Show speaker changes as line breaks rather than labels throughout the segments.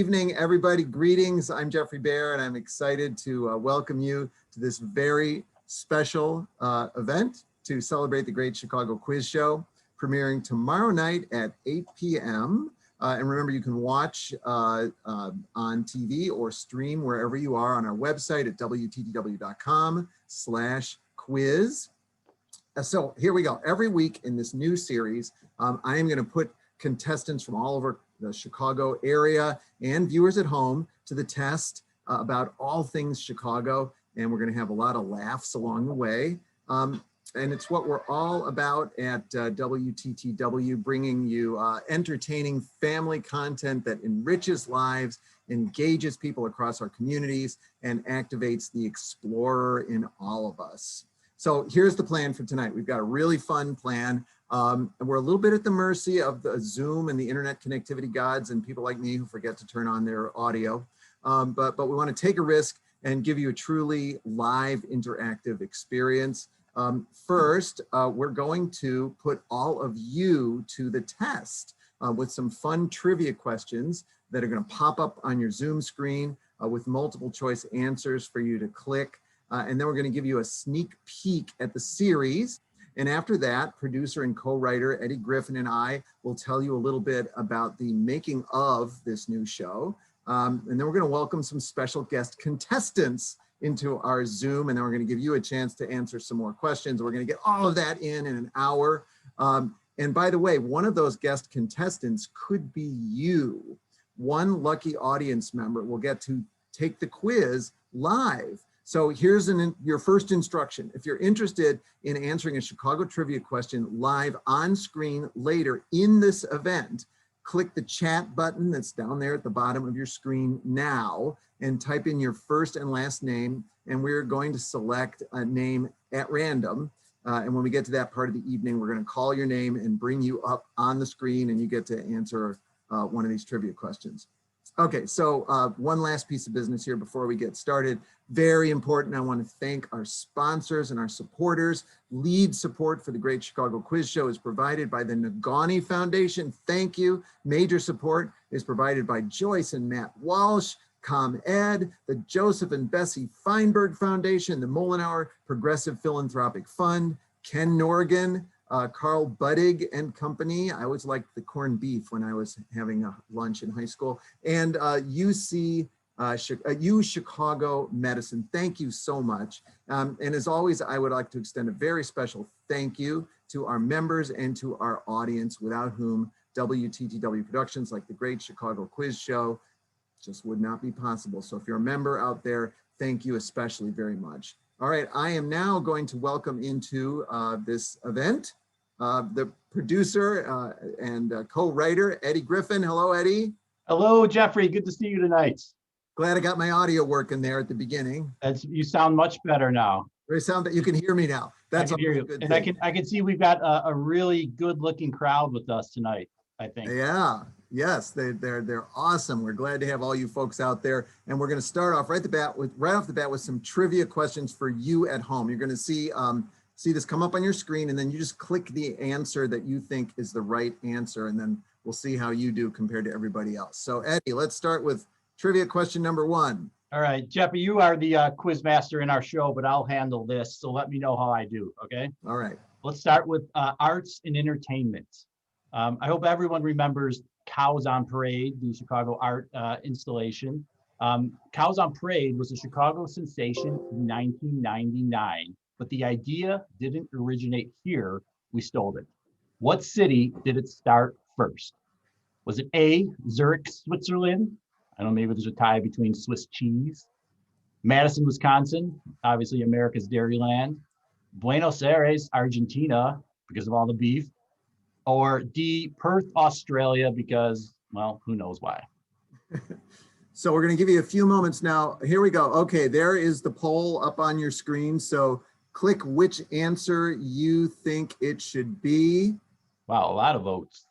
Evening, everybody. Greetings. I'm Geoffrey Baer, and I'm excited to welcome you to this very special event to celebrate the Great Chicago Quiz Show, premiering tomorrow night at 8 p.m. And remember, you can watch on TV or stream wherever you are on our website at WTTW.com/quiz. So here we go. Every week in this new series, I am going to put contestants from all over the Chicago area and viewers at home to the test about all things Chicago. And we're going to have a lot of laughs along the way. And it's what we're all about at WTTW, bringing you entertaining family content that enriches lives, engages people across our communities, and activates the explorer in all of us. So here's the plan for tonight. We've got a really fun plan. And we're a little bit at the mercy of the Zoom and the internet connectivity gods and people like me who forget to turn on their audio. But we want to take a risk and give you a truly live interactive experience. First, we're going to put all of you to the test with some fun trivia questions that are going to pop up on your Zoom screen with multiple choice answers for you to click. And then we're going to give you a sneak peek at the series. And after that, producer and co-writer Eddie Griffin and I will tell you a little bit about the making of this new show. And then we're going to welcome some special guest contestants into our Zoom. And then we're going to give you a chance to answer some more questions. We're going to get all of that in an hour. And by the way, one of those guest contestants could be you. One lucky audience member will get to take the quiz live. So here's your first instruction. If you're interested in answering a Chicago trivia question live on screen later in this event, click the chat button that's down there at the bottom of your screen now and type in your first and last name. And we're going to select a name at random. And when we get to that part of the evening, we're going to call your name and bring you up on the screen and you get to answer one of these trivia questions. Okay, so one last piece of business here before we get started. Very important, I want to thank our sponsors and our supporters. Lead support for the Great Chicago Quiz Show is provided by the Nagani Foundation. Thank you. Major support is provided by Joyce and Matt Walsh, ComEd, the Joseph and Bessie Feinberg Foundation, the Molinauer Progressive Philanthropic Fund, Ken Norgan, Carl Buddig and Company. I always liked the corned beef when I was having a lunch in high school. And U Chicago Medicine. Thank you so much. And as always, I would like to extend a very special thank you to our members and to our audience, without whom WTTW Productions, like the Great Chicago Quiz Show, just would not be possible. So if you're a member out there, thank you especially very much. All right, I am now going to welcome into this event the producer and co-writer, Eddie Griffin. Hello, Eddie.
Hello, Geoffrey. Good to see you tonight.
Glad I got my audio working there at the beginning.
You sound much better now.
You sound that you can hear me now. That's
I can hear you.
Good
and I can see we've got a really good-looking crowd with us tonight, I think.
Yeah. Yes, they're awesome. We're glad to have all you folks out there, and we're going to start off right off the bat with some trivia questions for you at home. You're going to see this come up on your screen, and then you just click the answer that you think is the right answer, and then we'll see how you do compared to everybody else. So Eddie, let's start with trivia question number 1.
All right, Jeffrey, you are the quiz master in our show, but I'll handle this. So let me know how I do. Okay.
All right.
Let's start with arts and entertainment. I hope everyone remembers Cows on Parade, the Chicago art installation. Cows on Parade was a Chicago sensation in 1999, but the idea didn't originate here. We stole it. What city did it start first? Was it A, Zurich, Switzerland? I don't know, maybe there's a tie between Swiss cheese. Madison, Wisconsin, obviously America's Dairyland. Buenos Aires, Argentina, because of all the beef. Or D, Perth, Australia, because, well, who knows why.
So we're going to give you a few moments now. Here we go. Okay, there is the poll up on your screen. So click which answer you think it should be.
Wow, a lot of votes.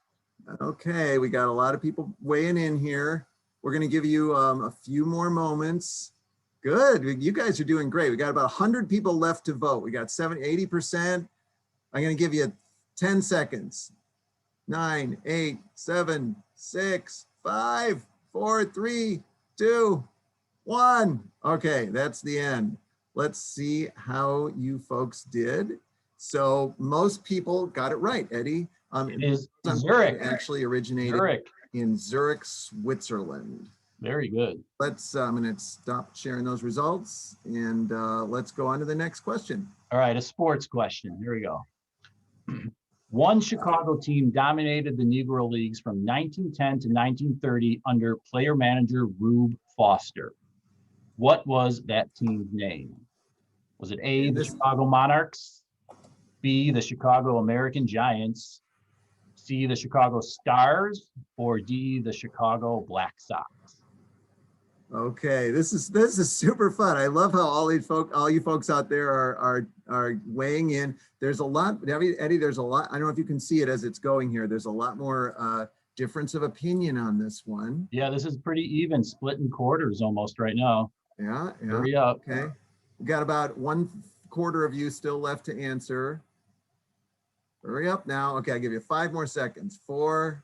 Okay, we got a lot of people weighing in here. We're going to give you a few more moments. Good, you guys are doing great. We got about 100 people left to vote. We got 80%. I'm going to give you 10 seconds. 9, 8, 7, 6, 5, 4, 3, 2, 1. Okay, that's the end. Let's see how you folks did. So most people got it right, Eddie.
It is
It
Zurich.
actually originated
Zurich.
in Zurich, Switzerland.
Very good.
I'm going to stop sharing those results and let's go on to the next question.
All right, a sports question. Here we go. One Chicago team dominated the Negro Leagues from 1910 to 1930 under player manager Rube Foster. What was that team's name? Was it A, the Chicago Monarchs, B, the Chicago American Giants, C, the Chicago Stars, or D, the Chicago Black Sox?
Okay, this is super fun. I love how all you folks out there are weighing in. There's a lot, Eddie. There's a lot. I don't know if you can see it as it's going here. There's a lot more difference of opinion on this one.
Yeah, this is pretty even, split in quarters almost right now.
Yeah.
Hurry up.
Okay, we got about 1/4 of you still left to answer. Hurry up now. Okay, I'll give you 5 more seconds. 4,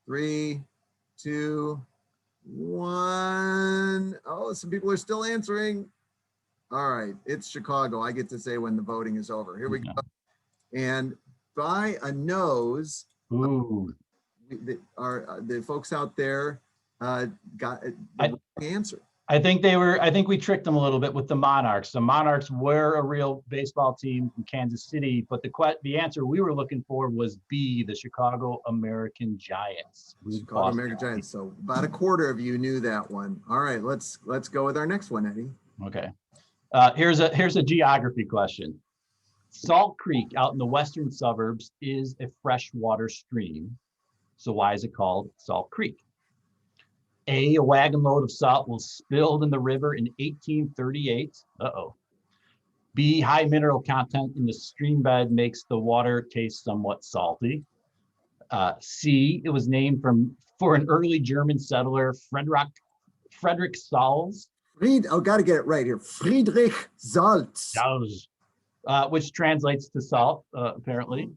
3, 2, 1. Oh, some people are still answering. All right, it's Chicago. I get to say when the voting is over. Here we go. And by a nose,
Ooh.
The folks out there got the answer.
I think we tricked them a little bit with the Monarchs. The Monarchs were a real baseball team from Kansas City, but the answer we were looking for was B, the Chicago American Giants.
Chicago American Giants. So about 1/4 of you knew that one. All right, let's go with our next one, Eddie.
Okay. Here's a geography question. Salt Creek out in the western suburbs is a freshwater stream. So why is it called Salt Creek? A wagon load of salt was spilled in the river in 1838. B, high mineral content in the stream bed makes the water taste somewhat salty. C, it was named for an early German settler, Frederick Salz.
Got to get it right here. Friedrich Salz.
Which translates to salt, apparently.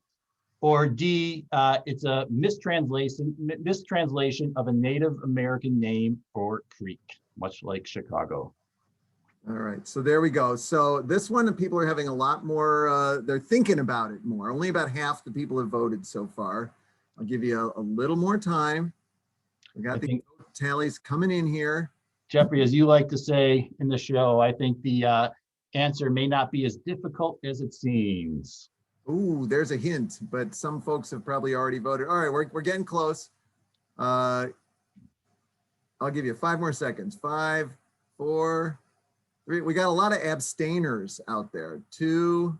Or D, it's a mistranslation of a Native American name for creek, much like Chicago.
All right, so there we go. So this one, people are having a lot more, they're thinking about it more. Only about half the people have voted so far. I'll give you a little more time. We got the tallies coming in here.
Geoffrey, as you like to say in the show, I think the answer may not be as difficult as it seems.
Ooh, there's a hint, but some folks have probably already voted. All right, we're getting close. I'll give you 5 more seconds. 5, 4, 3. We got a lot of abstainers out there. 2,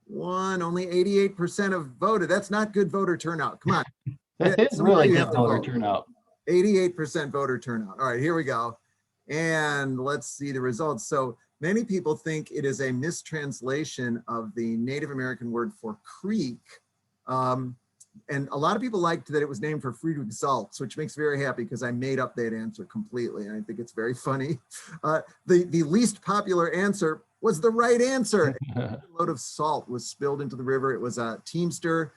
1. Only 88% have voted. That's not good voter turnout. Come on.
That is really good voter turnout.
88% voter turnout. All right, here we go. And let's see the results. So many people think it is a mistranslation of the Native American word for creek. And a lot of people liked that it was named for Friedrich Salz, which makes me very happy because I made up that answer completely. And I think it's very funny. The least popular answer was the right answer. A load of salt was spilled into the river. It was a teamster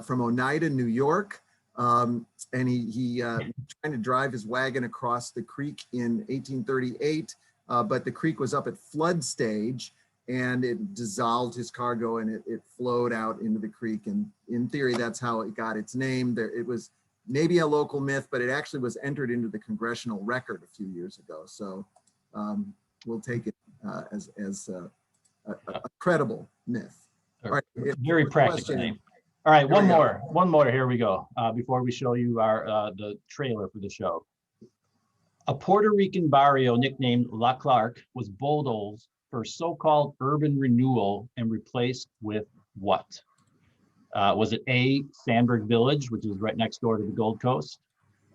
from Oneida, New York. And he trying to drive his wagon across the creek in 1838. But the creek was up at flood stage and it dissolved his cargo and it flowed out into the creek. And in theory, that's how it got its name. It was maybe a local myth, but it actually was entered into the congressional record a few years ago. So we'll take it as a credible myth.
All right, very practical name. All right, one more. Here we go. Before we show you the trailer for the show. A Puerto Rican barrio nicknamed La Clark was bulldozed for so-called urban renewal and replaced with what? Was it A, Sandburg Village, which is right next door to the Gold Coast?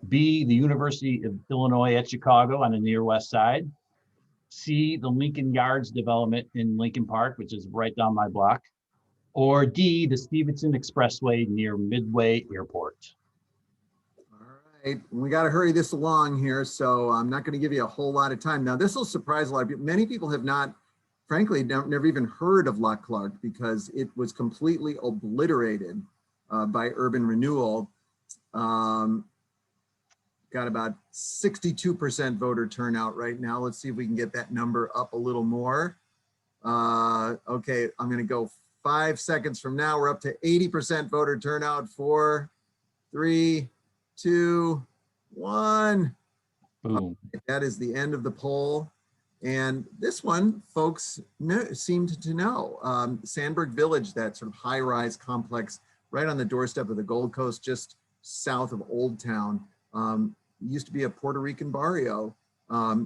B, the University of Illinois at Chicago on the near west side? C, the Lincoln Yards development in Lincoln Park, which is right down my block? Or D, the Stevenson Expressway near Midway Airport?
We got to hurry this along here, so I'm not going to give you a whole lot of time. Now, this will surprise a lot of people. Many people have not, frankly, never even heard of La Clark because it was completely obliterated by urban renewal. got about 62% voter turnout right now. Let's see if we can get that number up a little more. Okay, I'm gonna go 5 seconds from now. We're up to 80% voter turnout. 4, 3, 2, 1.
Boom.
That is the end of the poll. And this one, folks seemed to know. Sandburg Village, that sort of high-rise complex right on the doorstep of the Gold Coast, just south of Old Town, used to be a Puerto Rican barrio.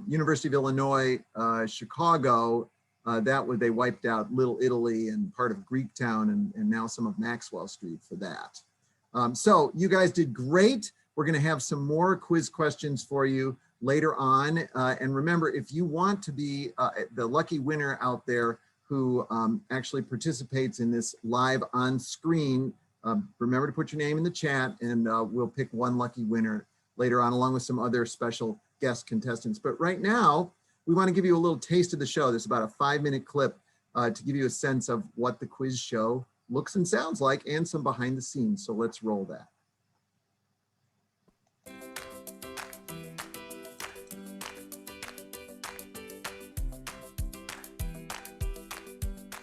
University of Illinois, Chicago, they wiped out Little Italy and part of Greektown and now some of Maxwell Street for that. So you guys did great. We're gonna have some more quiz questions for you later on. And remember, if you want to be the lucky winner out there who actually participates in this live on screen, remember to put your name in the chat and we'll pick one lucky winner later on along with some other special guest contestants. But right now, we want to give you a little taste of the show. There's about a 5-minute clip to give you a sense of what the quiz show looks and sounds like and some behind the scenes. So let's roll that.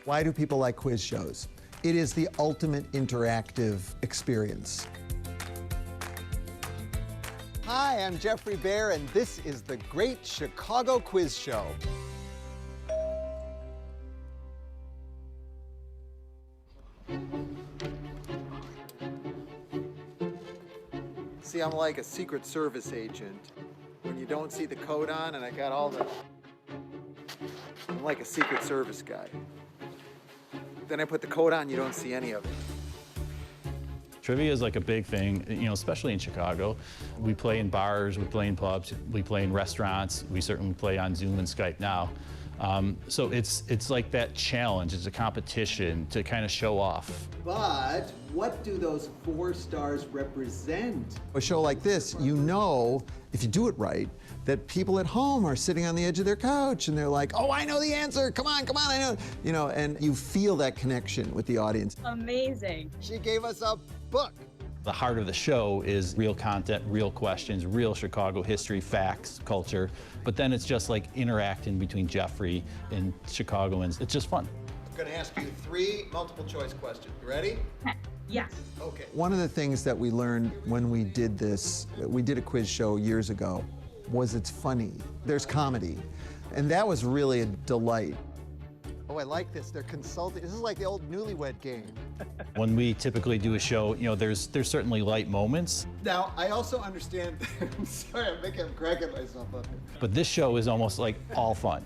Why do people like quiz shows? It is the ultimate interactive experience. Hi, I'm Geoffrey Baer, and this is the Great Chicago Quiz Show. See, I'm like a Secret Service agent. When you don't see the coat on and I got all the... I'm like a Secret Service guy. Then I put the coat on, you don't see any of it.
Trivia is like a big thing, you know, especially in Chicago. We play in bars, we play in pubs, we play in restaurants, we certainly play on Zoom and Skype now. So it's like that challenge, it's a competition to kind of show off.
But what do those 4 stars represent? A show like this, you know, if you do it right, that people at home are sitting on the edge of their couch and they're like, oh, I know the answer, come on, I know. You know, and you feel that connection with the audience.
Amazing.
She gave us a book.
The heart of the show is real content, real questions, real Chicago history, facts, culture. But then it's just like interacting between Geoffrey and Chicagoans. It's just fun.
I'm gonna ask you 3 multiple choice questions. You ready?
Yes.
Okay. One of the things that we learned when we did this, we did a quiz show years ago, was it's funny. There's comedy. And that was really a delight. Oh, I like this. They're consulting. This is like the old Newlywed Game.
When we typically do a show, you know, there's certainly light moments.
Now, I also understand, I'm sorry, I'm cracking myself up here.
But this show is almost like all fun.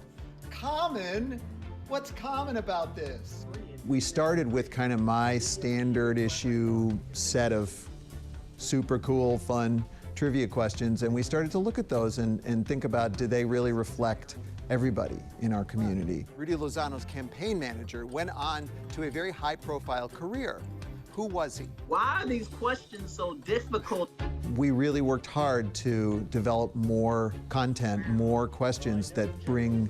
Common? What's common about this? We started with kind of my standard issue set of super cool, fun trivia questions, and we started to look at those and think about, do they really reflect everybody in our community? Rudy Lozano's campaign manager went on to a very high-profile career. Who was he?
Why are these questions so difficult?
We really worked hard to develop more content, more questions that bring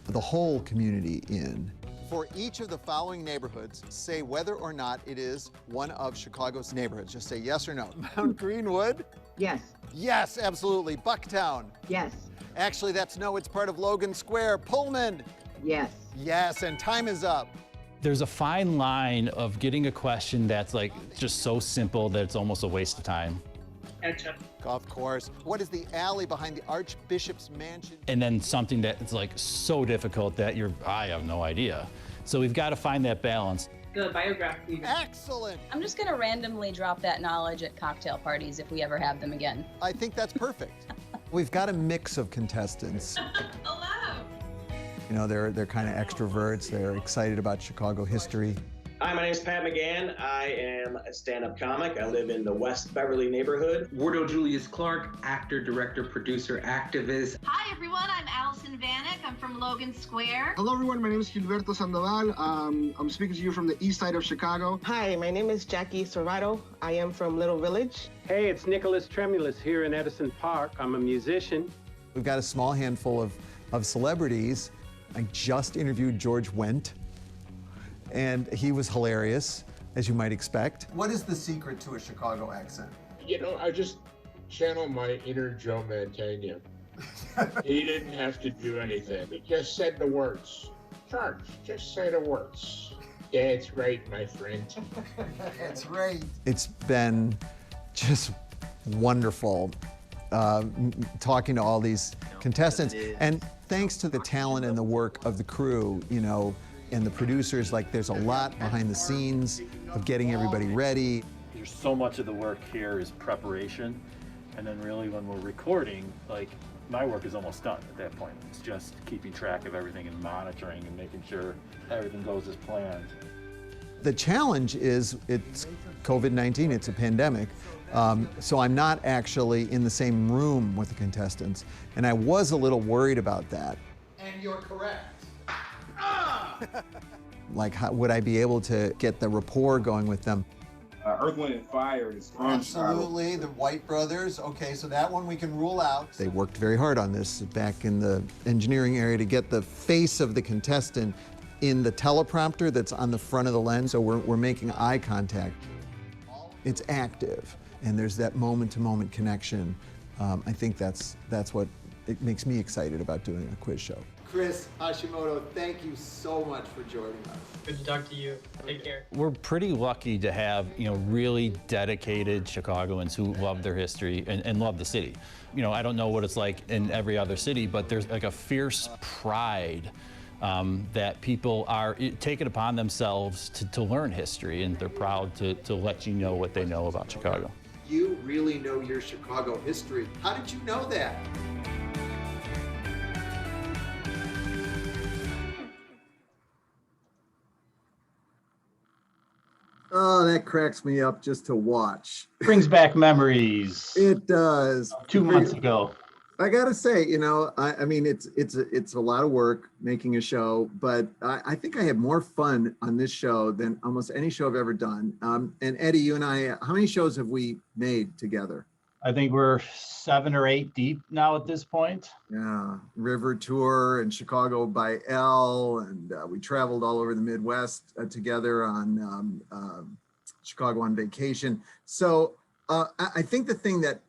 the whole community in. For each of the following neighborhoods, say whether or not it is one of Chicago's neighborhoods. Just say yes or no. Mount Greenwood?
Yes.
Yes, absolutely. Bucktown?
Yes.
Actually, that's no, it's part of Logan Square. Pullman?
Yes.
Yes, and time is up.
There's a fine line of getting a question that's like just so simple that it's almost a waste of time.
Ketchup.
Of course. What is the alley behind the Archbishop's mansion?
And then something that's like so difficult that I have no idea. So we've got to find that balance.
The biography.
Excellent.
I'm just gonna randomly drop that knowledge at cocktail parties if we ever have them again.
I think that's perfect. We've got a mix of contestants.
Hello.
You know, they're kind of extroverts. They're excited about Chicago history.
Hi, my name is Pat McGann. I am a stand-up comic. I live in the West Beverly neighborhood.
Wardo Julius Clark, actor, director, producer, activist.
Hi everyone, I'm Allison Vanek. I'm from Logan Square.
Hello everyone, my name is Gilberto Sandoval. I'm speaking to you from the east side of Chicago.
Hi, my name is Jackie Serrato. I am from Little Village.
Hey, it's Nicholas Tremulous here in Edison Park. I'm a musician.
We've got a small handful of celebrities. I just interviewed George Wendt, and he was hilarious, as you might expect. What is the secret to a Chicago accent?
You know, I just
channel my inner Joe Mantegna. He didn't have to do anything. He just said the words. Charge, just say the words. That's right, my friend.
That's right.
It's been just wonderful talking to all these contestants. And thanks to the talent and the work of the crew, you know, and the producers, like there's a lot behind the scenes of getting everybody ready.
There's so much of the work here is preparation. And then really when we're recording, like my work is almost done at that point. It's just keeping track of everything and monitoring and making sure everything goes as planned.
The challenge is it's COVID-19, it's a pandemic. So I'm not actually in the same room with the contestants. And I was a little worried about that.
And you're correct.
Like, how, would I be able to get the rapport going with them?
Earth, Wind, and Fire is from
Absolutely, the White Brothers. Okay, so that one we can rule out.
They worked very hard on this back in the engineering area to get the face of the contestant in the teleprompter that's on the front of the lens, so we're making eye contact. It's active, and there's that moment-to-moment connection. I think that's what it makes me excited about doing a quiz show.
Chris Hashimoto, thank you so much for joining us.
Good to talk to you. Take care.
We're pretty lucky to have, you know, really dedicated Chicagoans who love their history and love the city. You know, I don't know what it's like in every other city, but there's like a fierce pride that people are taking upon themselves to learn history, and they're proud to let you know what they know about Chicago.
You really know your Chicago history. How did you know that? Oh, that cracks me up just to watch.
Brings back memories.
It does.
2 months ago.
I gotta say, you know, I mean, it's a lot of work making a show, but I think I had more fun on this show than almost any show I've ever done. And Eddie, you and I, how many shows have we made together?
I think we're 7 or 8 deep now at this point.
Yeah, River Tour and Chicago by L, and we traveled all over the Midwest together on Chicago on Vacation. So I think the thing that,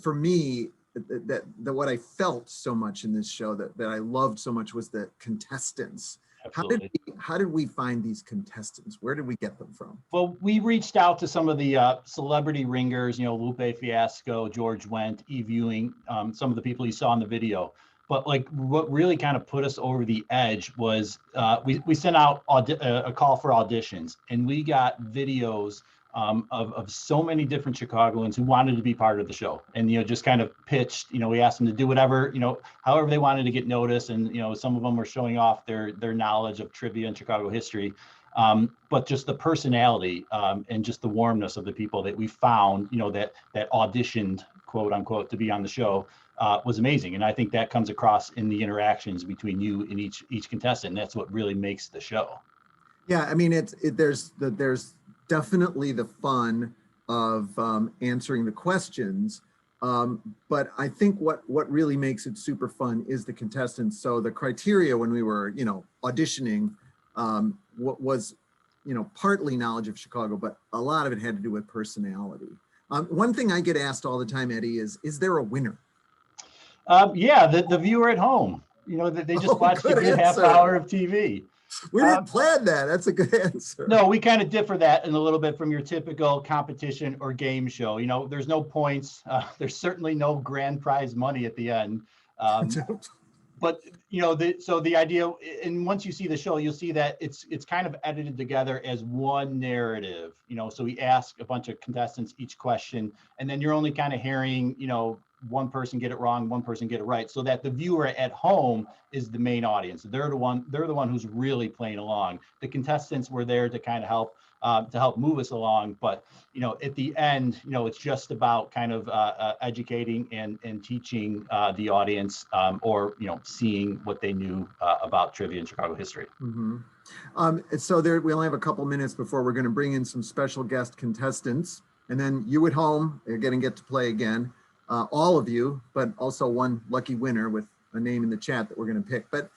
for me, that what I felt so much in this show that I loved so much was the contestants. How did we find these contestants? Where did we get them from?
Well, we reached out to some of the celebrity ringers, you know, Lupe Fiasco, George Wendt, Eve Ewing, some of the people you saw in the video. But like what really kind of put us over the edge was we sent out a call for auditions, and we got videos of so many different Chicagoans who wanted to be part of the show, and, you know, just kind of pitched, you know, we asked them to do whatever, you know, however they wanted to get noticed. And, you know, some of them were showing off their knowledge of trivia and Chicago history. But just the personality and just the warmness of the people that we found, you know, that auditioned, quote unquote, to be on the show was amazing. And I think that comes across in the interactions between you and each contestant. And that's what really makes the show.
Yeah, I mean, there's definitely the fun of answering the questions, but I think what really makes it super fun is the contestants. So the criteria when we were, you know, auditioning, what was, you know, partly knowledge of Chicago, but a lot of it had to do with personality. One thing I get asked all the time, Eddie, is there a winner?
Yeah, the viewer at home, you know, they just watched a good half hour of TV.
We didn't plan that. That's a good answer.
No, we kind of differ that in a little bit from your typical competition or game show. You know, there's no points. There's certainly no grand prize money at the end. But, you know, so the idea, and once you see the show, you'll see that it's kind of edited together as one narrative. You know, so we ask a bunch of contestants each question, and then you're only kind of hearing, you know, one person get it wrong, one person get it right, so that the viewer at home is the main audience. They're the one who's really playing along. The contestants were there to kind of help move us along, but, you know, at the end, you know, it's just about kind of educating and teaching the audience, or, you know, seeing what they knew about trivia and Chicago history.
Mm-hmm. So we only have a couple minutes before we're going to bring in some special guest contestants, and then you at home are going to get to play again. All of you, but also one lucky winner with a name in the chat that we're going to pick. But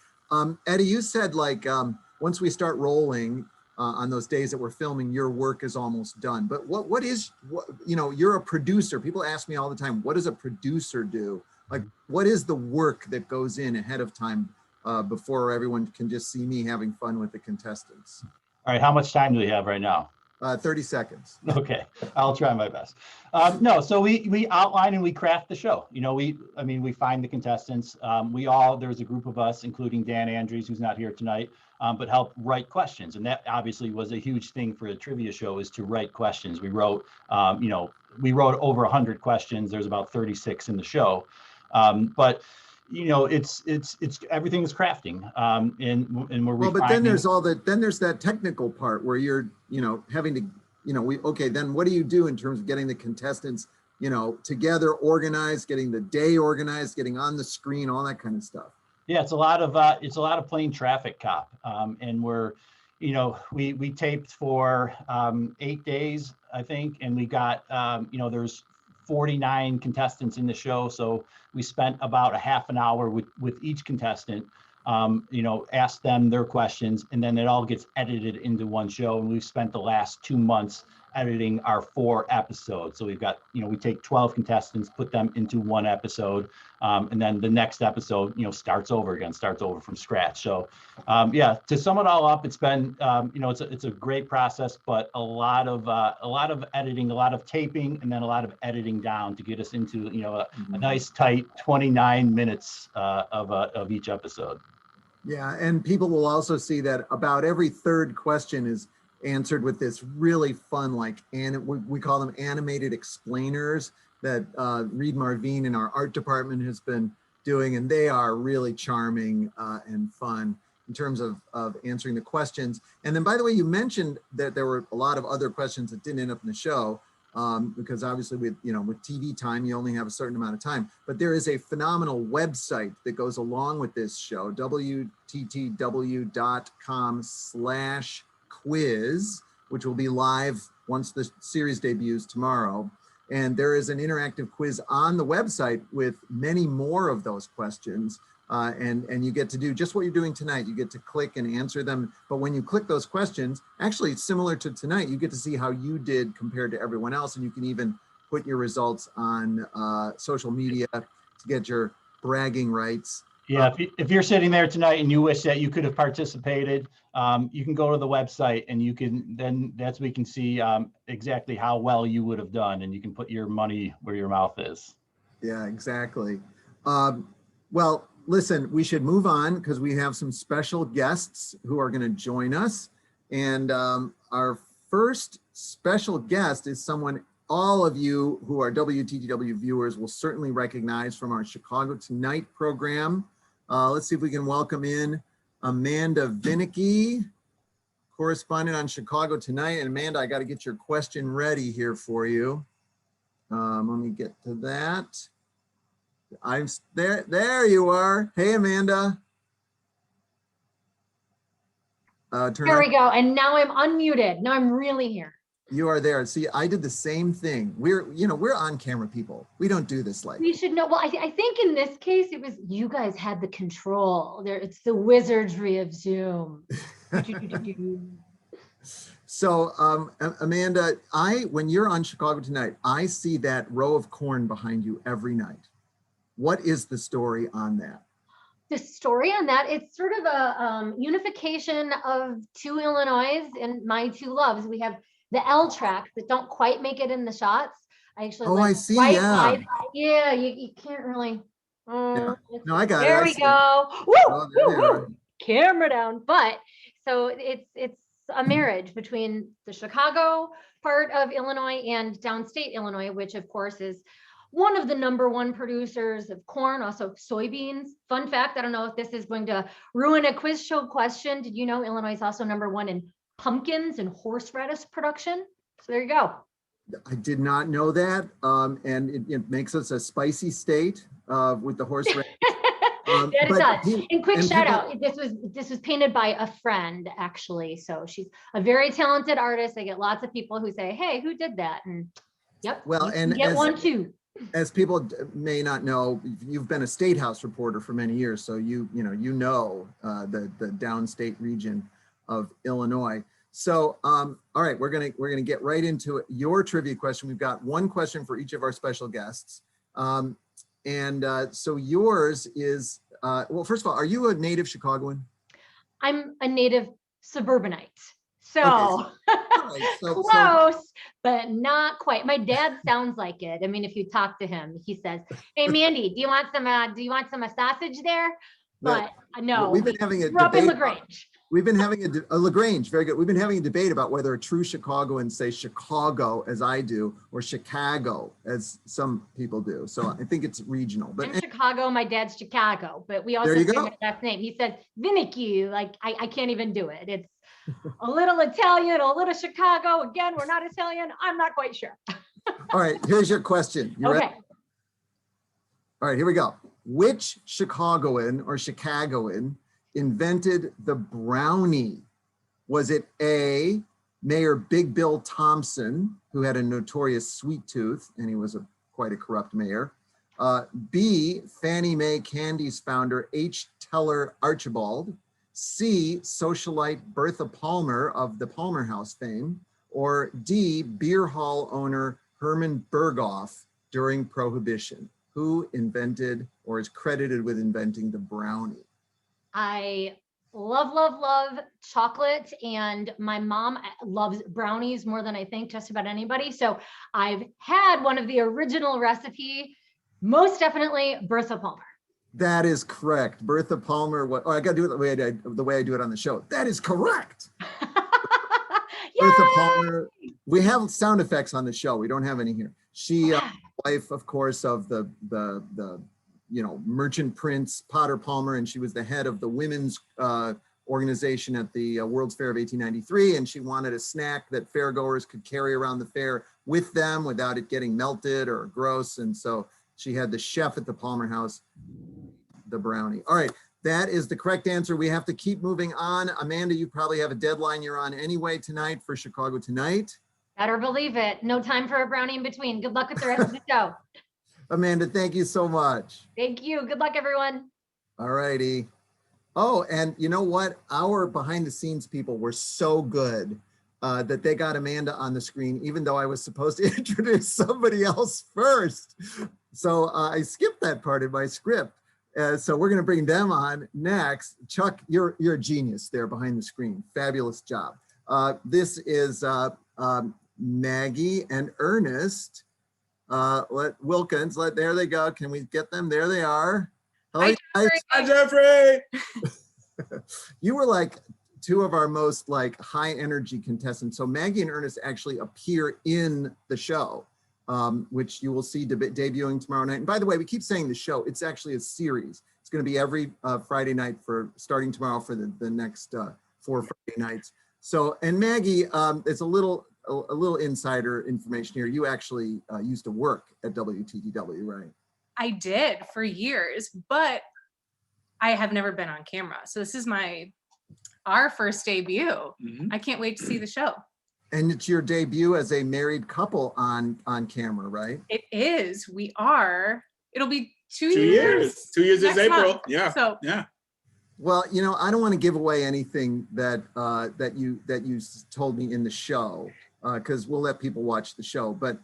Eddie, you said, like, once we start rolling, on those days that we're filming, your work is almost done. But what you're a producer. People ask me all the time, what does a producer do? Like, what is the work that goes in ahead of time before everyone can just see me having fun with the contestants?
All right, how much time do we have right now?
30 seconds.
Okay, I'll try my best. No, so we outline and we craft the show. You know, we find the contestants. There's a group of us, including Dan Andrews, who's not here tonight, but help write questions. And that obviously was a huge thing for a trivia show, is to write questions. We wrote, we wrote over 100 questions. There's about 36 in the show. But it's everything is crafting, and we're refining.
Well, but then there's that technical part where you're, having to, then what do you do in terms of getting the contestants, together, organized, getting the day organized, getting on the screen, all that kind of stuff.
Yeah, it's a lot of playing traffic cop, and we taped for 8 days, I think, and we got there's 49 contestants in the show, so we spent about a half an hour with each contestant, asked them their questions, and then it all gets edited into one show. And we've spent the last 2 months editing our 4 episodes. So we've got, we take 12 contestants, put them into one episode, and then the next episode, starts over from scratch. So to sum it all up, it's been, it's a great process, but a lot of editing, a lot of taping, and then a lot of editing down to get us into, a nice tight 29 minutes of each episode.
Yeah, and people will also see that about every third question is answered with this really fun, we call them animated explainers that Reed Marvine in our art department has been doing, and they are really charming and fun in terms of answering the questions. And then, by the way, you mentioned that there were a lot of other questions that didn't end up in the show, because obviously with TV time, you only have a certain amount of time. But there is a phenomenal website that goes along with this show, WTTW.com/quiz, which will be live once the series debuts tomorrow. And there is an interactive quiz on the website with many more of those questions. And you get to do just what you're doing tonight. You get to click and answer them. But when you click those questions, actually it's similar to tonight, you get to see how you did compared to everyone else. And you can even put your results on social media to get your bragging rights.
Yeah, if you're sitting there tonight and you wish that you could have participated, you can go to the website and that's where you can see exactly how well you would have done, and you can put your money where your mouth is.
Yeah, exactly. Well, listen, we should move on because we have some special guests who are going to join us. And our first special guest is someone all of you who are WTTW viewers will certainly recognize from our Chicago Tonight program. Let's see if we can welcome in Amanda Vinicky, correspondent on Chicago Tonight. And Amanda, I got to get your question ready here for you. Let me get to that. I'm there. There you are. Hey, Amanda.
There we go. And now I'm unmuted. Now I'm really here.
You are there. See, I did the same thing. We're on camera people. We don't do this like.
We should know. Well, I think in this case, it was you guys had the control. There, it's the wizardry of Zoom.
So, Amanda, when you're on Chicago Tonight, I see that row of corn behind you every night. What is the story on that?
The story on that, it's sort of a unification of 2 Illinois and my 2 loves. We have the L tracks that don't quite make it in the shots. I actually
I see. Yeah.
Yeah, you can't really.
Yeah. No, I got it.
There we go. Woo, woo, woo. Camera down. But so it's a marriage between the Chicago part of Illinois and downstate Illinois, which of course is one of the #1 producers of corn, also soybeans. Fun fact, I don't know if this is going to ruin a quiz show question. Did you know Illinois is also #1 in pumpkins and horseradish production? So there you go.
I did not know that. And it makes us a spicy state with the horseradish.
It does. And quick shout out, this was painted by a friend actually. So she's a very talented artist. I get lots of people who say, hey, who did that? And yep,
well, and
get one too.
As people may not know, you've been a State House reporter for many years, so you know the downstate region of Illinois. So, all right, we're gonna get right into your trivia question. We've got one question for each of our special guests. So yours is, well, first of all, are you a native Chicagoan?
I'm a native suburbanite. So,
right,
close, but not quite. My dad sounds like it. I mean, if you talk to him, he says, "Hey, Mandy, do you want some sausage there?" But no,
we've been having a
grew up in
debate.
LaGrange.
We've been having a LaGrange, very good. We've been having a debate about whether a true Chicagoans say Chicago, as I do, or Chicago, as some people do. So I think it's regional. But
I'm Chicago. My dad's Chicago, but we also say my last name. He said Vinicky. Like I can't even do it. It's a little Italian, a little Chicago. Again, we're not Italian. I'm not quite sure.
All right, here's your question. You ready? All right, here we go. Which Chicagoan or Chicagoan invented the brownie? Was it A, Mayor Big Bill Thompson, who had a notorious sweet tooth, and he was quite a corrupt mayor? B, Fannie Mae Candy's founder, H. Teller Archibald? C, socialite Bertha Palmer of the Palmer House fame? Or D, beer hall owner Herman Berghoff during Prohibition? Who invented or is credited with inventing the brownie?
I love chocolate, and my mom loves brownies more than I think just about anybody. So I've had one of the original recipe, most definitely Bertha Palmer.
That is correct. Bertha Palmer. I got to do it the way I do it on the show. That is correct. Bertha Palmer. We have sound effects on the show. We don't have any here. She, wife, of course, of the merchant prince Potter Palmer, and she was the head of the women's organization at the World's Fair of 1893, and she wanted a snack that fairgoers could carry around the fair with them without it getting melted or gross, and so she had the chef at the Palmer House, the brownie. All right, that is the correct answer. We have to keep moving on. Amanda, you probably have a deadline you're on anyway tonight for Chicago Tonight.
Better believe it. No time for a brownie in between. Good luck with the rest of the show.
Amanda, thank you so much.
Thank you. Good luck, everyone.
All righty. Oh, and you know what? Our behind the scenes people were so good that they got Amanda on the screen, even though I was supposed to introduce somebody else first. So I skipped that part in my script. So we're going to bring them on next. Chuck, you're a genius there behind the screen. Fabulous job. This is Maggie and Ernest. Wilkins, there they go. Can we get them? There they are. Hello,
Hi, Geoffrey.
You were like two of our most high energy contestants. So Maggie and Ernest actually appear in the show, which you will see debuting tomorrow night. And by the way, we keep saying the show, it's actually a series. It's going to be every Friday night starting tomorrow for the next 4 Friday nights. So, and Maggie, it's a little insider information here. You actually used to work at WTTW, right?
I did for years, but I have never been on camera. So this is our first debut. Mm-hmm. I can't wait to see the show.
And it's your debut as a married couple on camera, right?
It is. We are. It'll be 2 years.
2 years. 2 years is April.
Month.
Yeah.
So
yeah.
Well, I don't want to give away anything that you told me in the show, because we'll let people watch the show. But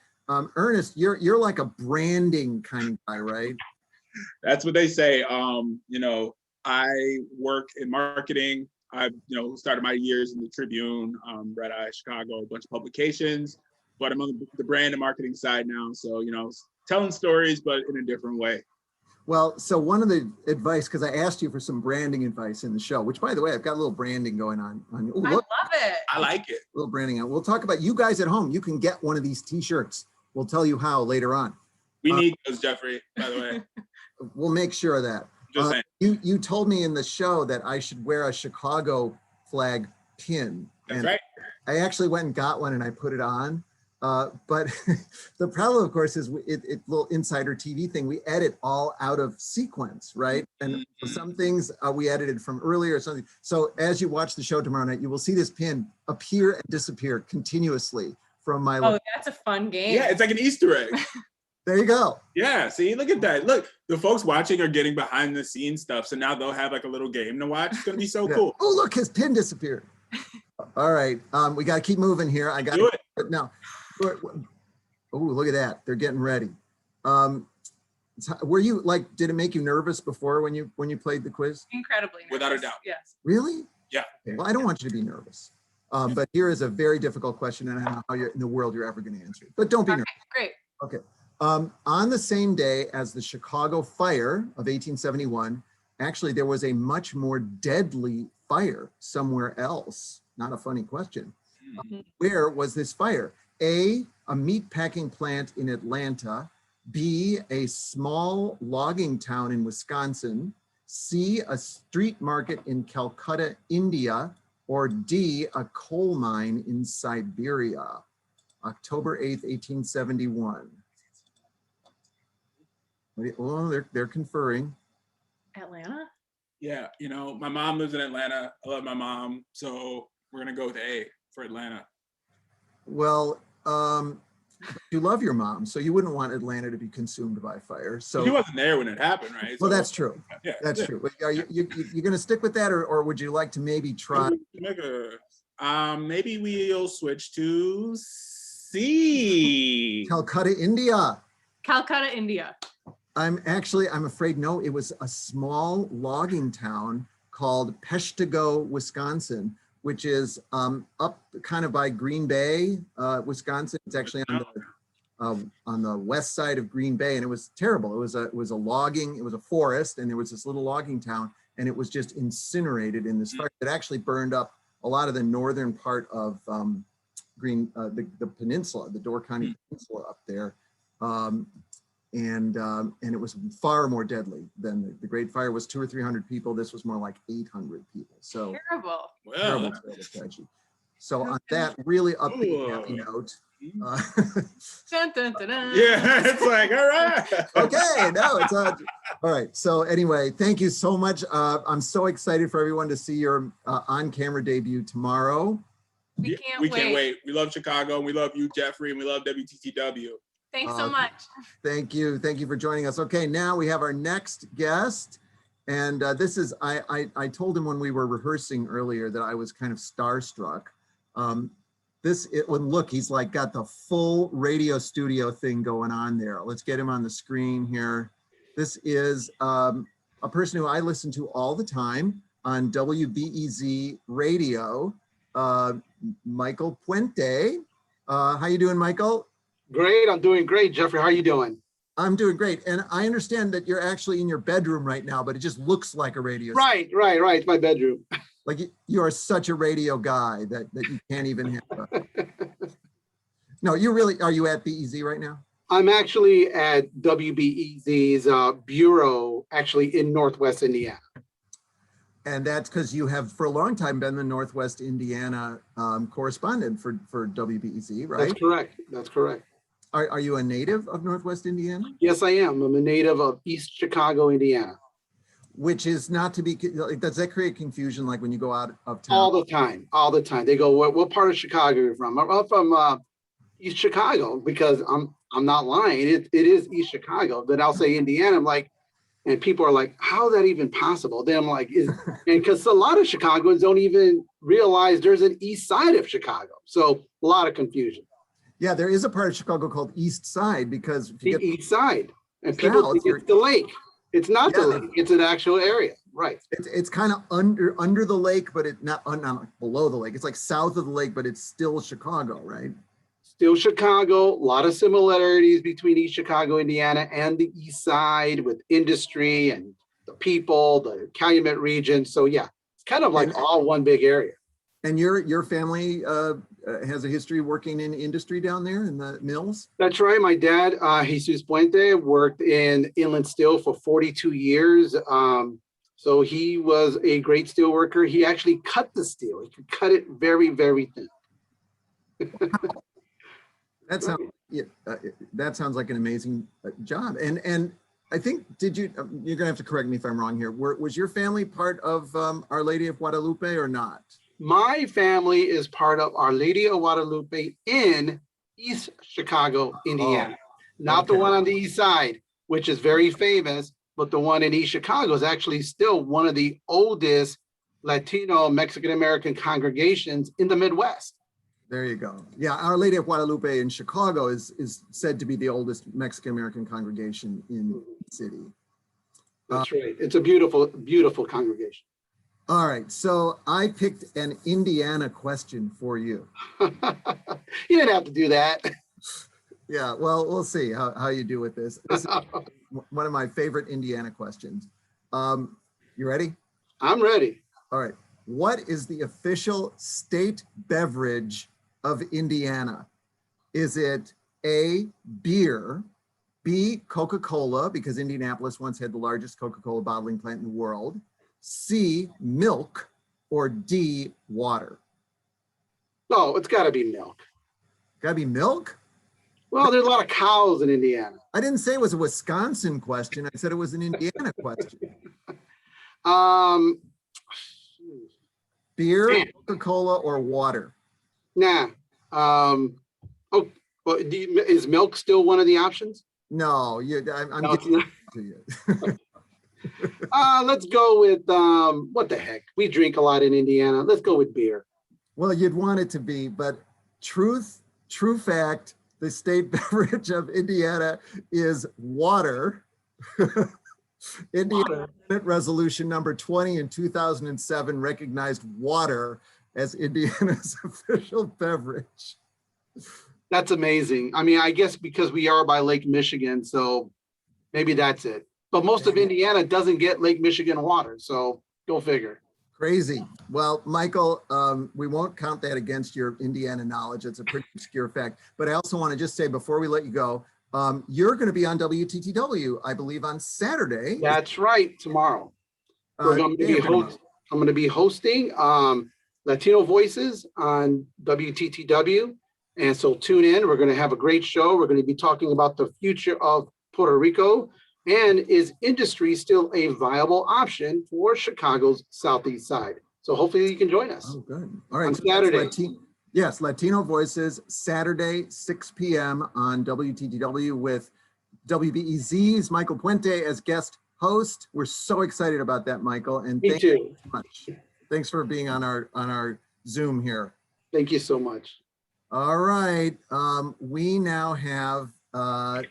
Ernest, you're like a branding kind of guy, right?
That's what they say. I work in marketing. I've started my years in the Tribune, Red Eye, Chicago, a bunch of publications. But I'm on the brand and marketing side now. So telling stories, but in a different way.
Well, so one of the advice, because I asked you for some branding advice in the show, which, by the way, I've got a little branding going on. Ooh,
I love it.
I like it.
A little branding. We'll talk about you guys at home. You can get one of these T-shirts. We'll tell you how later on.
We need those, Geoffrey, by the way.
We'll make sure of that.
Just saying.
You told me in the show that I should wear a Chicago flag pin.
That's right.
I actually went and got one and I put it on. But the problem, of course, is it little insider TV thing. We edit all out of sequence, right? And some things we edited from earlier or something. So as you watch the show tomorrow night, you will see this pin appear and disappear continuously from my.
Oh, that's a fun game.
Yeah, it's like an Easter egg.
There you go.
Yeah, see, look at that. Look, the folks watching are getting behind the scenes stuff. So now they'll have like a little game to watch. It's gonna be so cool.
Oh, look, his pin disappeared. All right, we got to keep moving here. I got
Do it.
now. Oh, look at that! They're getting ready. Were you like? Did it make you nervous before when you played the quiz?
Incredibly nervous.
Without a doubt.
Yes.
Really?
Yeah.
Okay, well, I don't want you to be nervous. But here is a very difficult question, and I don't know how in the world you're ever going to answer it. But don't be nervous.
Great.
Okay. On the same day as the Chicago fire of 1871, actually there was a much more deadly fire somewhere else. Not a funny question. Where was this fire? A meat packing plant in Atlanta. B, a small logging town in Wisconsin. C, a street market in Calcutta, India. Or D, a coal mine in Siberia. October 8th, 1871. Oh, they're conferring.
Atlanta?
Yeah, you know, my mom lives in Atlanta. I love my mom, so we're gonna go with A for Atlanta.
Well, you love your mom, so you wouldn't want Atlanta to be consumed by fire. So
he wasn't there when it happened, right?
Well,
So,
that's true.
yeah,
That's true. Are you going to stick with that, or would you like to maybe try?
Maybe we'll switch to C.
Calcutta, India.
Calcutta, India.
I'm afraid no. It was a small logging town called Peshtigo, Wisconsin, which is up kind of by Green Bay, Wisconsin. It's actually on the west side of Green Bay, and it was terrible. It was a forest, and there was this little logging town, and it was just incinerated in this fire. It actually burned up a lot of the northern part of the peninsula, the Door County Peninsula up there. And it was far more deadly than the Great Fire was 200 or 300 people. This was more like 800 people. So
terrible.
Terrible tragedy. So on that really upbeat happy note.
Dun, dun, dun, dun.
Yeah, it's like, all right.
Okay, no, it's all right. So anyway, thank you so much. I'm so excited for everyone to see your on-camera debut tomorrow.
We can't wait.
We love Chicago, and we love you, Geoffrey, and we love WTTW.
Thanks so much.
Thank you for joining us. Okay, now we have our next guest, and this is I told him when we were rehearsing earlier that I was kind of starstruck. Look, he's like got the full radio studio thing going on there. Let's get him on the screen here. This is a person who I listen to all the time on WBEZ radio, Michael Puente. How you doing, Michael?
Great, I'm doing great. Jeffrey, how are you doing?
I'm doing great. And I understand that you're actually in your bedroom right now, but it just looks like a radio
station. Right. It's my bedroom.
Like you are such a radio guy that you can't even have. No, are you at BEZ right now?
I'm actually at WBEZ's bureau, actually in Northwest Indiana.
And that's because you have for a long time been the Northwest Indiana correspondent for WBEZ, right?
That's correct.
Are you a native of Northwest Indiana?
Yes, I am. I'm a native of East Chicago, Indiana.
Which is not to be, does that create confusion like when you go out of town?
All the time. They go, what part of Chicago are you from? I'm from East Chicago, because I'm not lying. It is East Chicago. Then I'll say Indiana. I'm like, and people are like, how is that even possible? Then I'm like, and because a lot of Chicagoans don't even realize there's an east side of Chicago. So a lot of confusion.
Yeah, there is a part of Chicago called East Side, because if you
the east side, and people think it's the lake. It's not the lake. It's an actual area, right?
It's kind of under the lake, but it's not below the lake. It's like south of the lake, but it's still Chicago, right?
Still Chicago. A lot of similarities between East Chicago, Indiana, and the east side with industry and the people, the Calumet region. So yeah, it's kind of like all one big area.
And your family has a history working in industry down there in the mills?
That's right. My dad, Jesus Puente, worked in inland steel for 42 years. So he was a great steel worker. He actually cut the steel. He could cut it very, very thin.
That sounds like an amazing job. And I think, you're gonna have to correct me if I'm wrong here. Was your family part of Our Lady of Guadalupe or not?
My family is part of Our Lady of Guadalupe in East Chicago, Indiana. Not the one on the east side, which is very famous, but the one in East Chicago is actually still one of the oldest Latino Mexican-American congregations in the Midwest.
There you go. Yeah, Our Lady of Guadalupe in Chicago is said to be the oldest Mexican-American congregation in the city.
That's right. It's a beautiful, beautiful congregation.
All right, so I picked an Indiana question for you.
You didn't have to do that.
Yeah, well, we'll see how you do with this. This is one of my favorite Indiana questions. You ready?
I'm ready.
All right. What is the official state beverage of Indiana? Is it A, beer, B, Coca-Cola, because Indianapolis once had the largest Coca-Cola bottling plant in the world, C, milk, or D, water?
No, it's got to be milk.
Got to be milk?
Well, there's a lot of cows in Indiana.
I didn't say it was a Wisconsin question. I said it was an Indiana question. Beer, Coca-Cola, or water?
Nah. Oh, well, is milk still one of the options?
No, I'm
No,
giving it to you.
Let's go with what the heck? We drink a lot in Indiana. Let's go with beer.
Well, you'd want it to be, but true fact, the state beverage of Indiana is water. Indiana Senate Resolution number 20 in 2007 recognized water as Indiana's official beverage.
That's amazing. I mean, I guess because we are by Lake Michigan, so maybe that's it. But most of Indiana doesn't get Lake Michigan water, so go figure.
Crazy. Well, Michael, we won't count that against your Indiana knowledge. It's a pretty obscure fact. But I also want to just say before we let you go, you're going to be on WTTW, I believe, on Saturday.
That's right, tomorrow. I'm going to be hosting Latino Voices on WTTW. And so tune in. We're going to have a great show. We're going to be talking about the future of Puerto Rico. And is industry still a viable option for Chicago's southeast side? So hopefully you can join us.
Oh, good. All right.
On Saturday.
Yes, Latino Voices, Saturday, 6 p.m. on WTTW with WBEZ's Michael Puente as guest host. We're so excited about that, Michael. And thank you so much. Thanks for being on our Zoom here.
Thank you so much.
All right. We now have our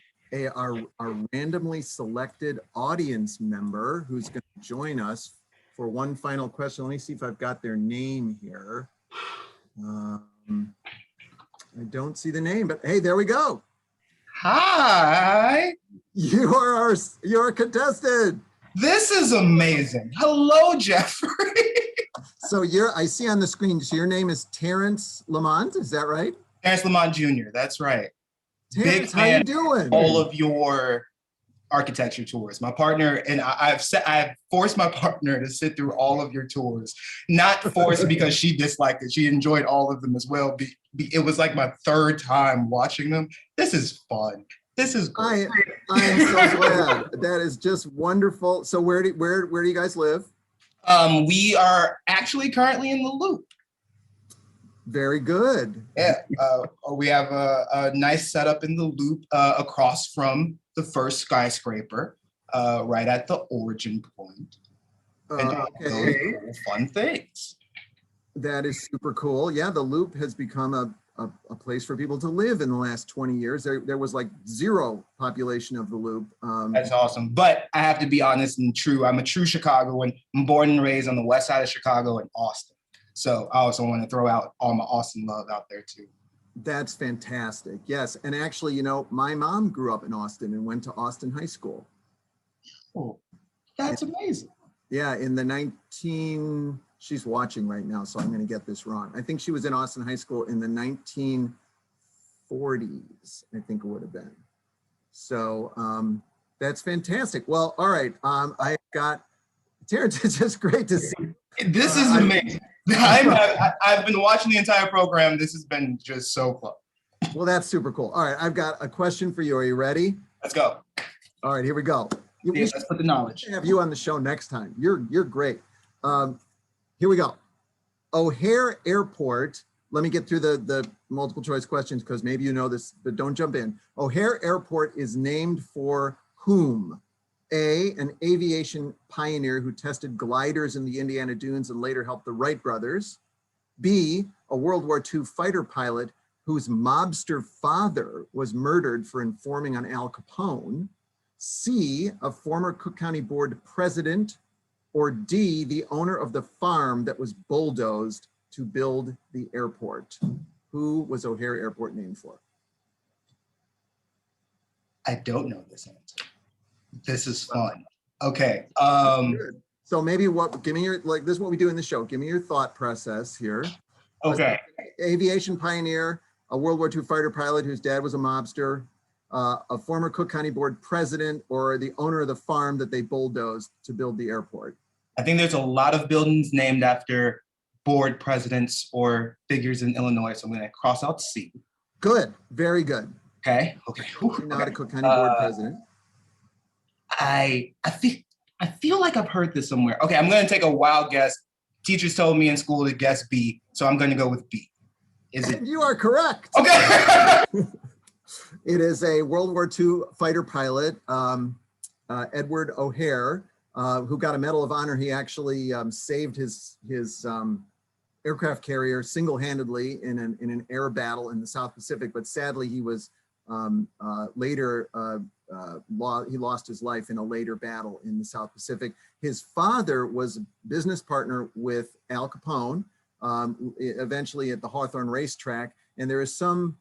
randomly selected audience member who's going to join us for one final question. Let me see if I've got their name here. I don't see the name, but hey, there we go.
Hi.
You're a contestant.
This is amazing. Hello, Geoffrey.
So I see on the screen, so your name is Terrence Lamont, is that right?
Terrence Lamont Jr., that's right.
Terrence, how you doing?
All of your architecture tours. My partner and I've forced my partner to sit through all of your tours. Not forced because she disliked it. She enjoyed all of them as well. It was like my third time watching them. This is fun. This is great.
I am so glad. That is just wonderful. So where do you guys live?
We are actually currently in the Loop.
Very good.
Yeah, we have a nice setup in the Loop across from the first skyscraper, right at the origin point. And
Okay.
fun things.
That is super cool. Yeah, the Loop has become a place for people to live in the last 20 years. There was like zero population of the Loop.
That's awesome. But I have to be honest and true. I'm a true Chicagoan. I'm born and raised on the west side of Chicago in Austin. So I also want to throw out all my Austin love out there too.
That's fantastic. Yes. And actually, you know, my mom grew up in Austin and went to Austin High School.
Oh, that's amazing.
Yeah, in the she's watching right now, so I'm going to get this wrong. I think she was in Austin High School in the 1940s, I think it would have been. So that's fantastic. Well, all right. I've got, Terrence, it's just great to see.
This is amazing. I've been watching the entire program. This has been just so fun.
Well, that's super cool. All right, I've got a question for you. Are you ready?
Let's go.
All right, here we go.
Let's put the knowledge.
Have you on the show next time. You're great. Here we go. O'Hare Airport. Let me get through the multiple choice questions because maybe you know this, but don't jump in. O'Hare Airport is named for whom? A, an aviation pioneer who tested gliders in the Indiana Dunes and later helped the Wright brothers. B, a World War II fighter pilot whose mobster father was murdered for informing on Al Capone. C, a former Cook County Board president. Or D, the owner of the farm that was bulldozed to build the airport. Who was O'Hare Airport named for?
I don't know this answer. This is fun. Okay.
So maybe give me your, like, this is what we do in the show. Give me your thought process here.
Okay.
Aviation pioneer, a World War II fighter pilot whose dad was a mobster, a former Cook County Board president, or the owner of the farm that they bulldozed to build the airport.
I think there's a lot of buildings named after board presidents or figures in Illinois, so I'm going to cross out C.
Good. Very good.
Okay.
You're not a Cook County Board president.
I feel like I've heard this somewhere. Okay, I'm going to take a wild guess. Teachers told me in school to guess B, so I'm going to go with B. Is it?
You are correct.
Okay.
It is a World War II fighter pilot, Edward O'Hare, who got a Medal of Honor. He actually saved his aircraft carrier single-handedly in an air battle in the South Pacific, but sadly he was later he lost his life in a later battle in the South Pacific. His father was a business partner with Al Capone, eventually at the Hawthorne racetrack, and there is some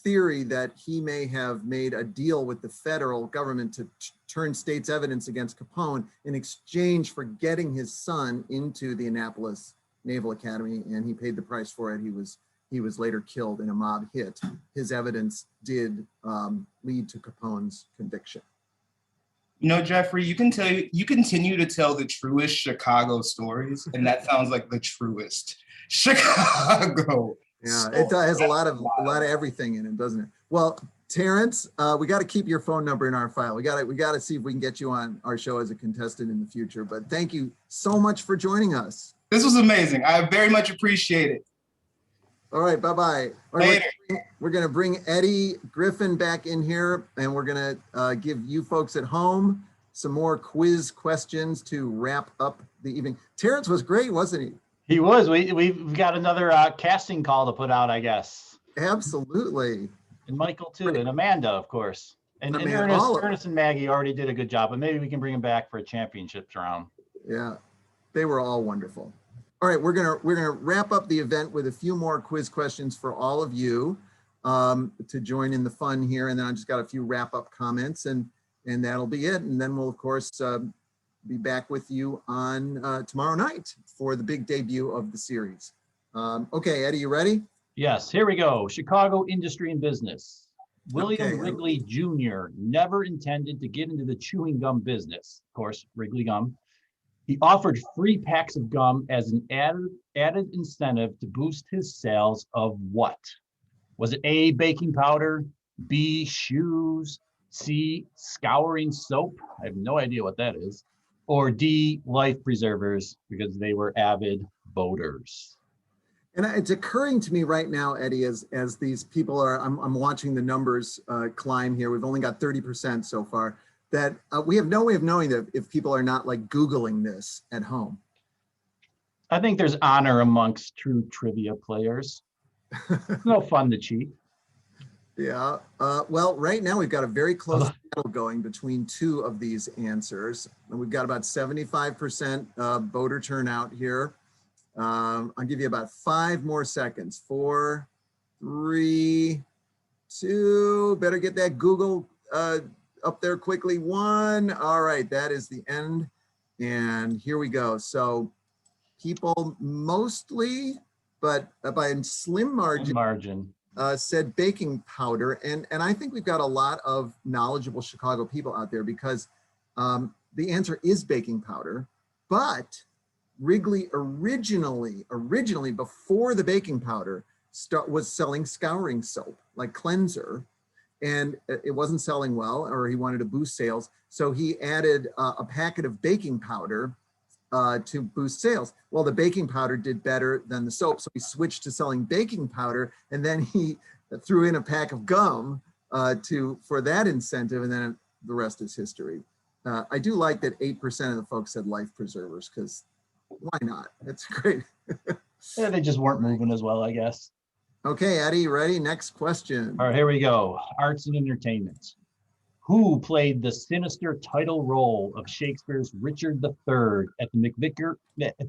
theory that he may have made a deal with the federal government to turn state's evidence against Capone in exchange for getting his son into the Annapolis Naval Academy, and he paid the price for it. He was later killed in a mob hit. His evidence did lead to Capone's conviction.
You know, Geoffrey, you continue to tell the truest Chicago stories, and that sounds like the truest Chicago.
Yeah, it has a lot of everything in it, doesn't it? Well, Terrence, we got to keep your phone number in our file. We got to see if we can get you on our show as a contestant in the future. But thank you so much for joining us.
This was amazing. I very much appreciate it.
All right, bye-bye.
Later.
We're going to bring Eddie Griffin back in here, and we're going to give you folks at home some more quiz questions to wrap up the evening. Terrence was great, wasn't he?
He was. We've got another casting call to put out, I guess.
Absolutely.
And Michael too, and Amanda, of course. And Ernest and Maggie already did a good job, but maybe we can bring them back for a championships round.
Yeah, they were all wonderful. All right, we're gonna wrap up the event with a few more quiz questions for all of you to join in the fun here, and then I just got a few wrap-up comments, and that'll be it. And then we'll of course be back with you on tomorrow night for the big debut of the series. Okay, Eddie, you ready?
Yes, here we go. Chicago Industry and Business. William Wrigley Jr. never intended to get into the chewing gum business. Of course, Wrigley gum. He offered free packs of gum as an added incentive to boost his sales of what? Was it A, baking powder, B, shoes, C, scouring soap? I have no idea what that is. Or D, life preservers, because they were avid boaters.
And it's occurring to me right now, Eddie, as these people are, I'm watching the numbers climb here. We've only got 30% so far, that we have no way of knowing that if people are not like Googling this at home.
I think there's honor amongst true trivia players. It's no fun to cheat.
Yeah, well, right now we've got a very close battle going between two of these answers. And we've got about 75% voter turnout here. I'll give you about 5 more seconds. 4, 3, 2, better get that Google up there quickly. 1, all right, that is the end. And here we go. So people mostly, but by a slim margin. Said baking powder, and I think we've got a lot of knowledgeable Chicago people out there because the answer is baking powder, but Wrigley originally before the baking powder was selling scouring soap, like cleanser, and it wasn't selling well, or he wanted to boost sales, so he added a packet of baking powder to boost sales. Well, the baking powder did better than the soap, so he switched to selling baking powder, and then he threw in a pack of gum for that incentive, and then the rest is history. I do like that 8% of the folks said life preservers, because why not? That's great.
Yeah, they just weren't moving as well, I guess.
Okay, Eddie, you ready? Next question.
All right, here we go. Arts and entertainment. Who played the sinister title role of Shakespeare's Richard III at the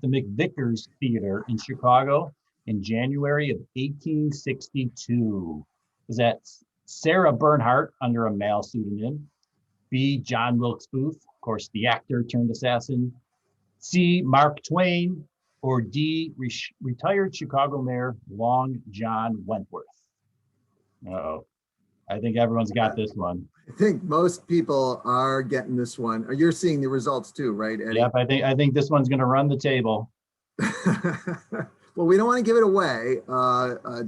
Mcvickers Theater in Chicago in January of 1862? Was that Sarah Bernhardt under a male pseudonym? B, John Wilkes Booth, of course, the actor turned assassin. C, Mark Twain, or D, retired Chicago Mayor Long John Wentworth? Uh-oh. I think everyone's got this one.
I think most people are getting this one. You're seeing the results too, right, Eddie?
Yep, I think this one's going to run the table.
Well, we don't want to give it away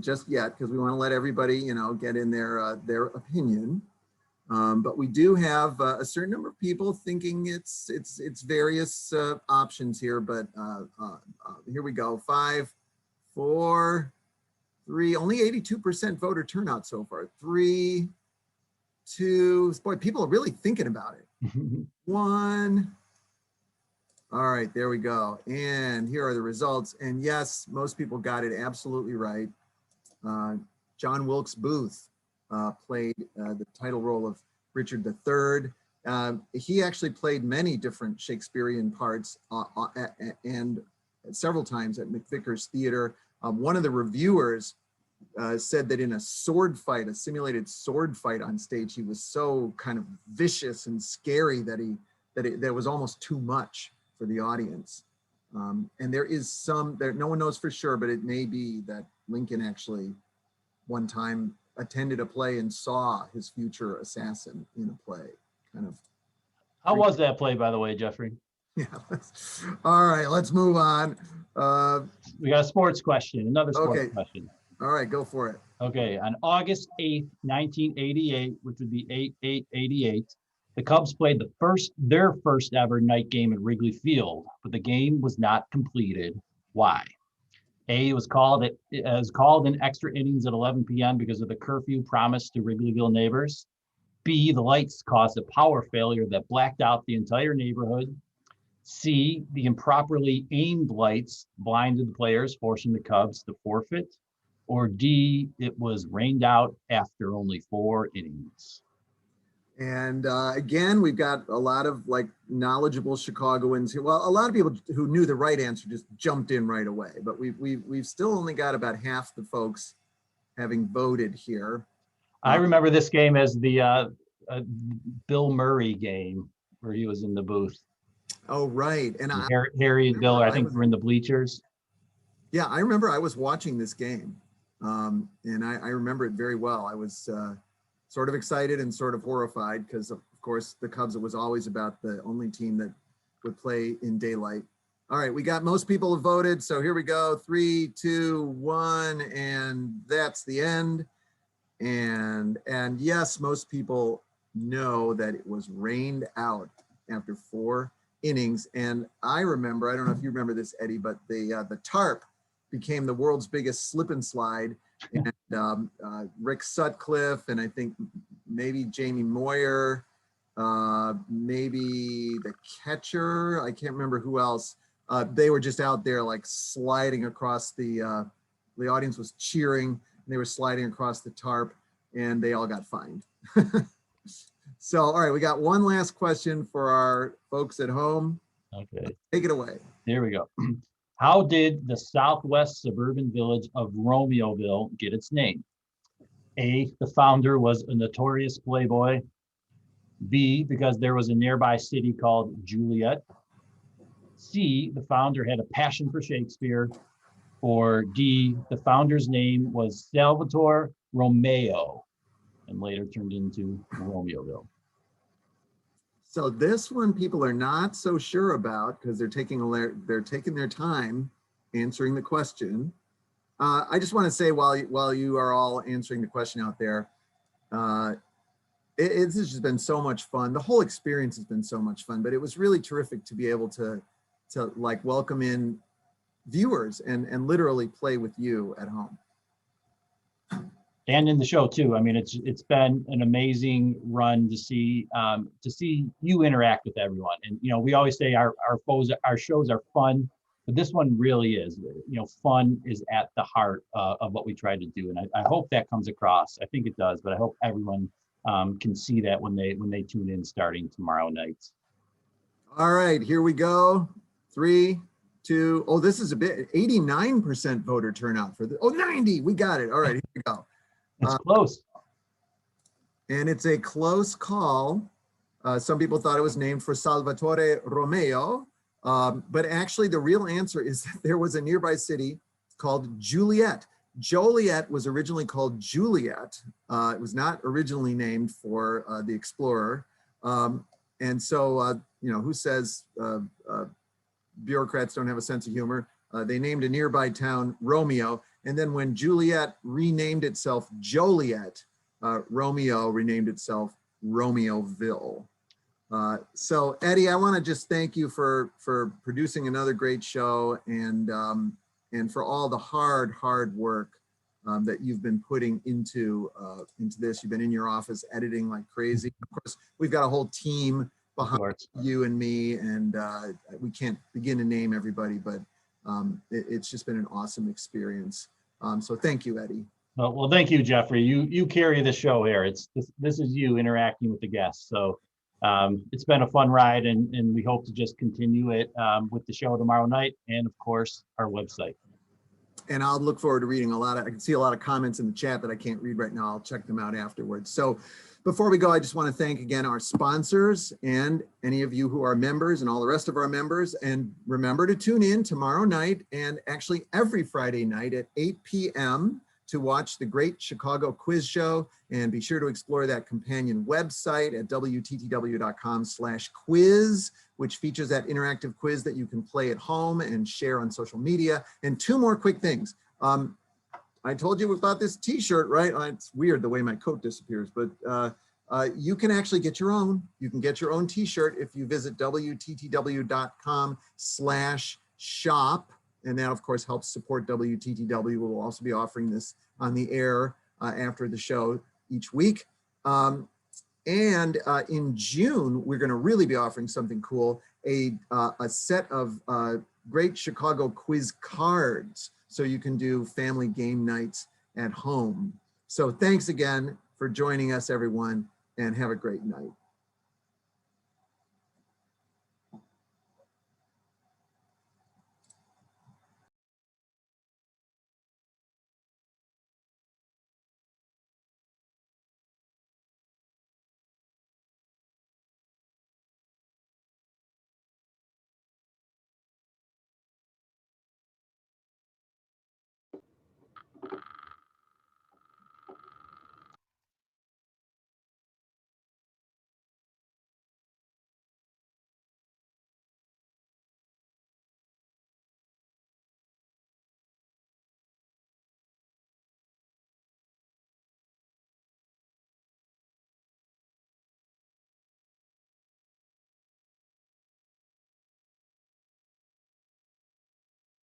just yet, because we want to let everybody, get in their opinion. But we do have a certain number of people thinking it's various options here. But here we go. 5, 4, 3. Only 82% voter turnout so far. 3, 2. Boy, people are really thinking about it. 1. All right, there we go. And here are the results. And yes, most people got it absolutely right. John Wilkes Booth played the title role of Richard III. He actually played many different Shakespearean parts and several times at Mcvickers Theater. One of the reviewers said that in a sword fight, a simulated sword fight on stage, he was so kind of vicious and scary that that was almost too much for the audience. And there is no one knows for sure, but it may be that Lincoln actually one time attended a play and saw his future assassin in a play. Kind of.
How was that play, by the way, Geoffrey?
Yeah. All right, let's move on.
We got a sports question, another sports question.
All right, go for it.
Okay, on August 8th, 1988, which would be 8/8/88, the Cubs played their first ever night game at Wrigley Field, but the game was not completed. Why? A, it was called in extra innings at 11 p.m. because of the curfew promised to Wrigleyville neighbors. B, the lights caused a power failure that blacked out the entire neighborhood. C, the improperly aimed lights blinded the players, forcing the Cubs to forfeit. Or D, it was rained out after only 4 innings.
And again, we've got a lot of knowledgeable Chicagoans here. Well, a lot of people who knew the right answer just jumped in right away, but we've still only got about half the folks having voted here.
I remember this game as the Bill Murray game where he was in the booth.
Oh, right. And
Harry and Bill, I think, were in the bleachers.
Yeah, I remember I was watching this game, and I remember it very well. I was sort of excited and sort of horrified because, of course, the Cubs, it was always about the only team that would play in daylight. All right, we got most people have voted, so here we go. 3, 2, 1, and that's the end. And yes, most people know that it was rained out after 4 innings. And I remember, I don't know if you remember this, Eddie, but the tarp became the world's biggest slip and slide. And Rick Sutcliffe, and I think maybe Jamie Moyer, maybe the catcher, I can't remember who else. They were just out there sliding across the audience was cheering, and they were sliding across the tarp, and they all got fined. So, all right, we got one last question for our folks at home.
Okay.
Take it away.
Here we go. How did the southwest suburban village of Romeoville get its name? A, the founder was a notorious playboy. B, because there was a nearby city called Juliet. C, the founder had a passion for Shakespeare. Or D, the founder's name was Salvatore Romeo and later turned into Romeoville.
So this one people are not so sure about because they're taking their time answering the question. I just want to say while you are all answering the question out there, it's just been so much fun. The whole experience has been so much fun, but it was really terrific to be able to welcome in viewers and literally play with you at home.
and in the show too. I mean, it's been an amazing run to see you interact with everyone. And you know, we always say our shows are fun, but this one really is. You know, fun is at the heart of what we try to do, and I hope that comes across. I think it does, but I hope everyone can see that when they tune in starting tomorrow night.
All right, here we go. 3, 2. Oh, this is a bit 89% voter turnout for the 90. We got it. All right, here we go.
It's close.
And it's a close call. Some people thought it was named for Salvatore Romeo, but actually the real answer is that there was a nearby city called Juliet. Joliet was originally called Juliet. It was not originally named for the explorer. And so, you know, who says bureaucrats don't have a sense of humor? They named a nearby town Romeo. And then when Juliet renamed itself Joliet, Romeo renamed itself Romeoville. So Eddie, I want to just thank you for producing another great show and for all the hard work that you've been putting into this. You've been in your office editing like crazy. Of course, we've got a whole team behind you and me, and we can't begin to name everybody, but it's just been an awesome experience. So thank you, Eddie.
Well, thank you, Geoffrey. You carry the show here. This is you interacting with the guests. So it's been a fun ride, and we hope to just continue it with the show tomorrow night, and of course our website.
And I'll look forward to reading I can see a lot of comments in the chat that I can't read right now. I'll check them out afterwards. So before we go, I just want to thank again our sponsors and any of you who are members and all the rest of our members. And remember to tune in tomorrow night and actually every Friday night at 8 p.m. to watch the Great Chicago Quiz Show. And be sure to explore that companion website at WTTW.com/quiz, which features that interactive quiz that you can play at home and share on social media. And 2 more quick things. I told you about this t-shirt, right? It's weird the way my coat disappears, but you can actually get your own. You can get your own t-shirt if you visit WTTW.com/shop. And that, of course, helps support WTTW. We'll also be offering this on the air after the show each week. And in June, we're going to really be offering something cool, a set of Great Chicago quiz cards, so you can do family game nights at home. So thanks again for joining us, everyone, and have a great night.